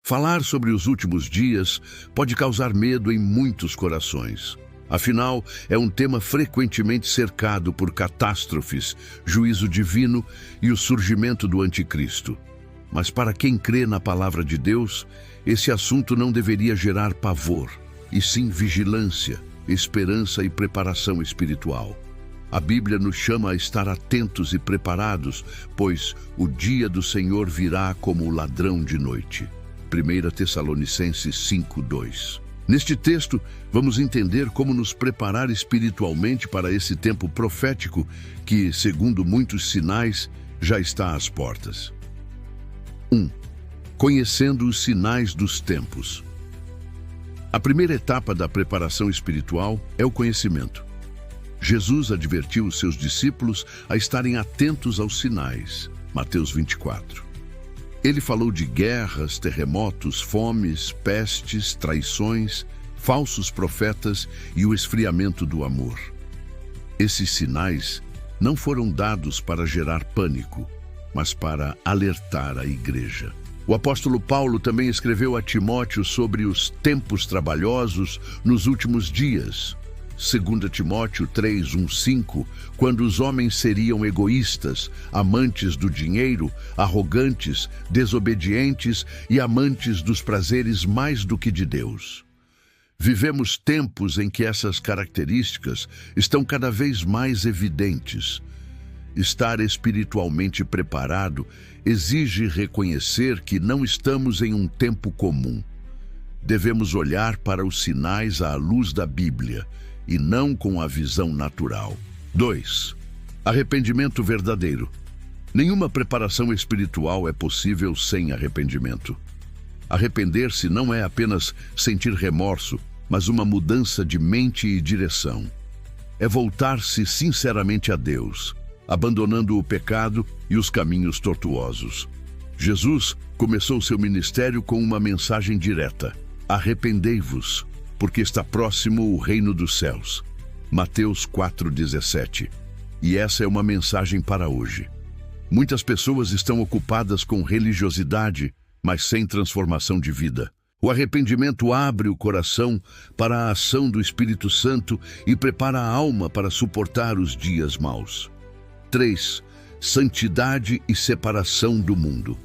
Falar sobre os últimos dias pode causar medo em muitos corações. Afinal, é um tema frequentemente cercado por catástrofes, juízo divino e o surgimento do anticristo. Mas para quem crê na palavra de Deus, esse assunto não deveria gerar pavor, e sim vigilância, esperança e preparação espiritual. A Bíblia nos chama a estar atentos e preparados, pois o dia do Senhor virá como o ladrão de noite. 1 Tessalonicenses 5:2. Neste texto, vamos entender como nos preparar espiritualmente para esse tempo profético que, segundo muitos sinais, já está às portas. 1. Conhecendo os sinais dos tempos. A primeira etapa da preparação espiritual é o conhecimento. Jesus advertiu os seus discípulos a estarem atentos aos sinais. Mateus 24. Ele falou de guerras, terremotos, fomes, pestes, traições, falsos profetas e o esfriamento do amor. Esses sinais não foram dados para gerar pânico, mas para alertar a igreja. O apóstolo Paulo também escreveu a Timóteo sobre os tempos trabalhosos nos últimos dias. 2 Timóteo 3:1-5, quando os homens seriam egoístas, amantes do dinheiro, arrogantes, desobedientes e amantes dos prazeres mais do que de Deus. Vivemos tempos em que essas características estão cada vez mais evidentes. Estar espiritualmente preparado exige reconhecer que não estamos em um tempo comum. Devemos olhar para os sinais à luz da Bíblia e não com a visão natural. 2. Arrependimento verdadeiro. Nenhuma preparação espiritual é possível sem arrependimento. Arrepender-se não é apenas sentir remorso, mas uma mudança de mente e direção. É voltar-se sinceramente a Deus, abandonando o pecado e os caminhos tortuosos. Jesus começou seu ministério com uma mensagem direta: arrependei-vos, porque está próximo o reino dos céus. Mateus 4:17. E essa é uma mensagem para hoje. Muitas pessoas estão ocupadas com religiosidade, mas sem transformação de vida. O arrependimento abre o coração para a ação do Espírito Santo e prepara a alma para suportar os dias maus. 3. Santidade e separação do mundo.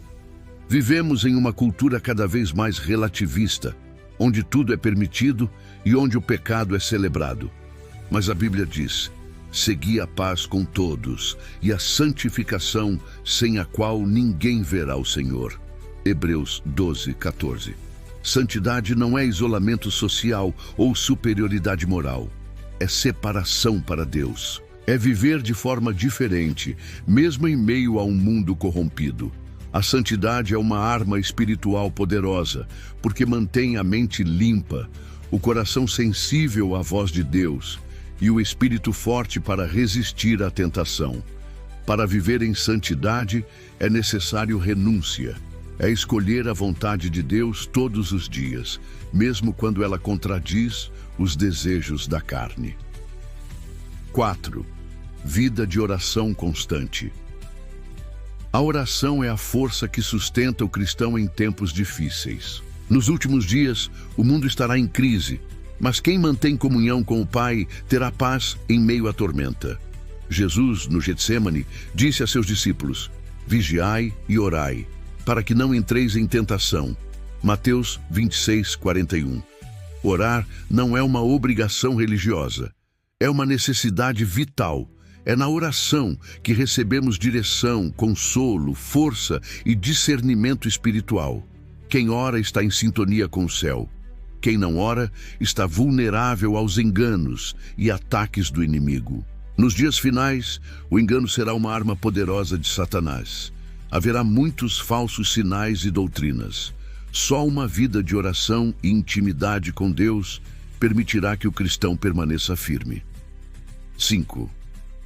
Vivemos em uma cultura cada vez mais relativista, onde tudo é permitido e onde o pecado é celebrado. Mas a Bíblia diz: segui a paz com todos e a santificação, sem a qual ninguém verá o Senhor. Hebreus 12:14. Santidade não é isolamento social ou superioridade moral. É separação para Deus. É viver de forma diferente, mesmo em meio a um mundo corrompido. A santidade é uma arma espiritual poderosa, porque mantém a mente limpa, o coração sensível à voz de Deus e o espírito forte para resistir à tentação. Para viver em santidade é necessário renúncia. É escolher a vontade de Deus todos os dias, mesmo quando ela contradiz os desejos da carne. 4. Vida de oração constante. A oração é a força que sustenta o cristão em tempos difíceis. Nos últimos dias, o mundo estará em crise, mas quem mantém comunhão com o Pai terá paz em meio à tormenta. Jesus, no Getsêmani, disse a seus discípulos: vigiai e orai, para que não entreis em tentação. Mateus 26:41. Orar não é uma obrigação religiosa, é uma necessidade vital. É na oração que recebemos direção, consolo, força e discernimento espiritual. Quem ora está em sintonia com o céu. Quem não ora está vulnerável aos enganos e ataques do inimigo. Nos dias finais, o engano será uma arma poderosa de Satanás. Haverá muitos falsos sinais e doutrinas. Só uma vida de oração e intimidade com Deus permitirá que o cristão permaneça firme. 5.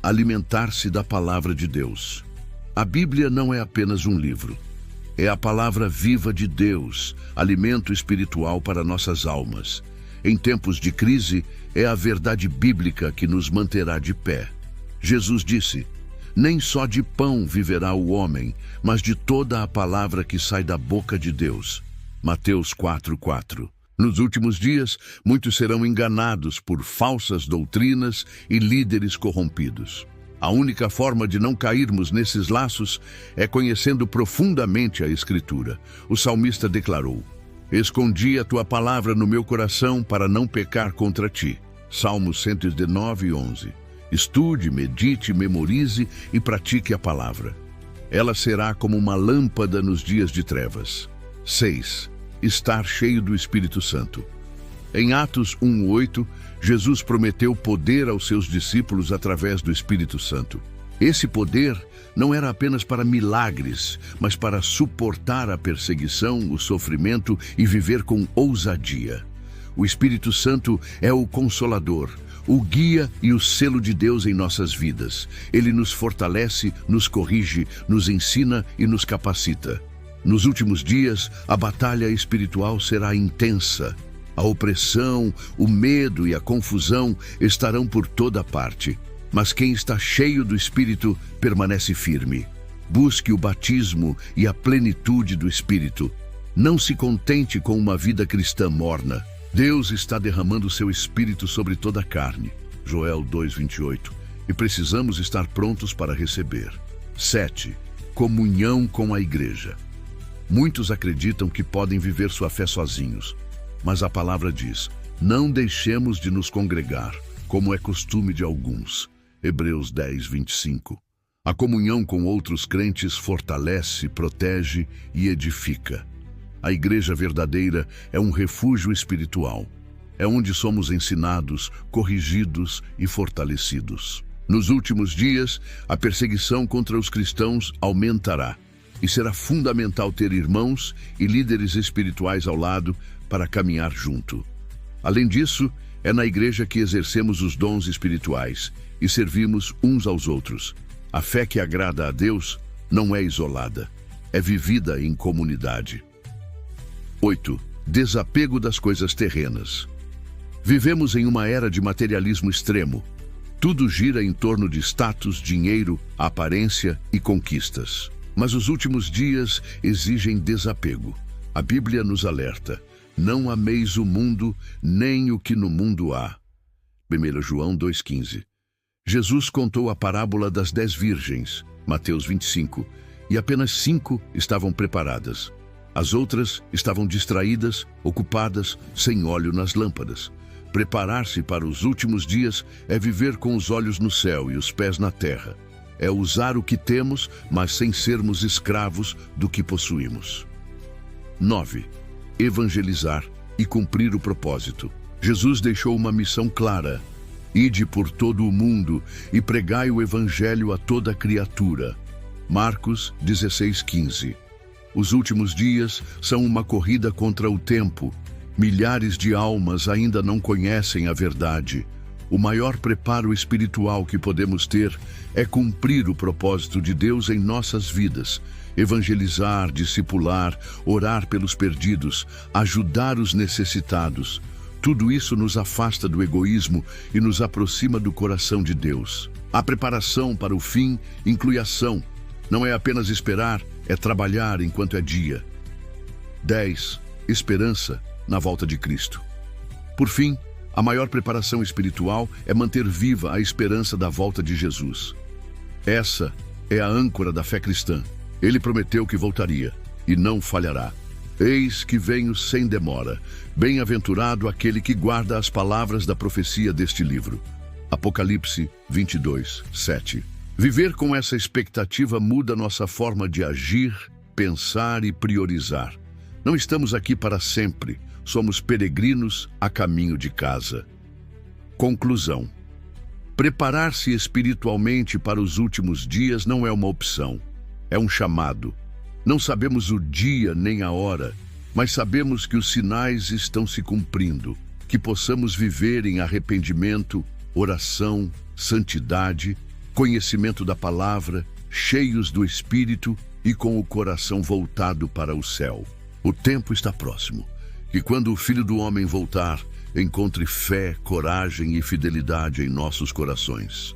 Alimentar-se da palavra de Deus. A Bíblia não é apenas um livro. É a palavra viva de Deus, alimento espiritual para nossas almas. Em tempos de crise, é a verdade bíblica que nos manterá de pé. Jesus disse: nem só de pão viverá o homem, mas de toda a palavra que sai da boca de Deus. Mateus 4:4. Nos últimos dias, muitos serão enganados por falsas doutrinas e líderes corrompidos. A única forma de não cairmos nesses laços é conhecendo profundamente a Escritura. O salmista declarou: escondi a tua palavra no meu coração para não pecar contra ti. Salmos 119:11. Estude, medite, memorize e pratique a palavra. Ela será como uma lâmpada nos dias de trevas. 6. Estar cheio do Espírito Santo. Em Atos 1:8, Jesus prometeu poder aos seus discípulos através do Espírito Santo. Esse poder não era apenas para milagres, mas para suportar a perseguição, o sofrimento e viver com ousadia. O Espírito Santo é o Consolador, o guia e o selo de Deus em nossas vidas. Ele nos fortalece, nos corrige, nos ensina e nos capacita. Nos últimos dias, a batalha espiritual será intensa. A opressão, o medo e a confusão estarão por toda parte. Mas quem está cheio do Espírito permanece firme. Busque o batismo e a plenitude do Espírito. Não se contente com uma vida cristã morna. Deus está derramando seu Espírito sobre toda a carne. Joel 2:28. E precisamos estar prontos para receber. 7. Comunhão com a igreja. Muitos acreditam que podem viver sua fé sozinhos, mas a palavra diz: não deixemos de nos congregar, como é costume de alguns. Hebreus 10:25. A comunhão com outros crentes fortalece, protege e edifica. A igreja verdadeira é um refúgio espiritual. É onde somos ensinados, corrigidos e fortalecidos. Nos últimos dias, a perseguição contra os cristãos aumentará. E será fundamental ter irmãos e líderes espirituais ao lado para caminhar junto. Além disso, é na igreja que exercemos os dons espirituais e servimos uns aos outros. A fé que agrada a Deus não é isolada, é vivida em comunidade. 8. Desapego das coisas terrenas. Vivemos em uma era de materialismo extremo. Tudo gira em torno de status, dinheiro, aparência e conquistas. Mas os últimos dias exigem desapego. A Bíblia nos alerta: não ameis o mundo, nem o que no mundo há. 1 João 2,15. Jesus contou a parábola das 10 virgens, Mateus 25, e apenas 5 estavam preparadas. As outras estavam distraídas, ocupadas, sem óleo nas lâmpadas. Preparar-se para os últimos dias é viver com os olhos no céu e os pés na terra. É usar o que temos, mas sem sermos escravos do que possuímos. 9. Evangelizar e cumprir o propósito. Jesus deixou uma missão clara: ide por todo o mundo e pregai o evangelho a toda criatura. Marcos 16:15. Os últimos dias são uma corrida contra o tempo. Milhares de almas ainda não conhecem a verdade. O maior preparo espiritual que podemos ter é cumprir o propósito de Deus em nossas vidas. Evangelizar, discipular, orar pelos perdidos, ajudar os necessitados. Tudo isso nos afasta do egoísmo e nos aproxima do coração de Deus. A preparação para o fim inclui ação. Não é apenas esperar, é trabalhar enquanto é dia. 10. Esperança na volta de Cristo. Por fim, a maior preparação espiritual é manter viva a esperança da volta de Jesus. Essa é a âncora da fé cristã. Ele prometeu que voltaria e não falhará. Eis que venho sem demora. Bem-aventurado aquele que guarda as palavras da profecia deste livro. Apocalipse 22:7. Viver com essa expectativa muda nossa forma de agir, pensar e priorizar. Não estamos aqui para sempre. Somos peregrinos a caminho de casa. Conclusão. Preparar-se espiritualmente para os últimos dias não é uma opção, é um chamado. Não sabemos o dia nem a hora, mas sabemos que os sinais estão se cumprindo, que possamos viver em arrependimento, oração, santidade, conhecimento da palavra, cheios do Espírito e com o coração voltado para o céu. O tempo está próximo. Que quando o Filho do Homem voltar, encontre fé, coragem e fidelidade em nossos corações.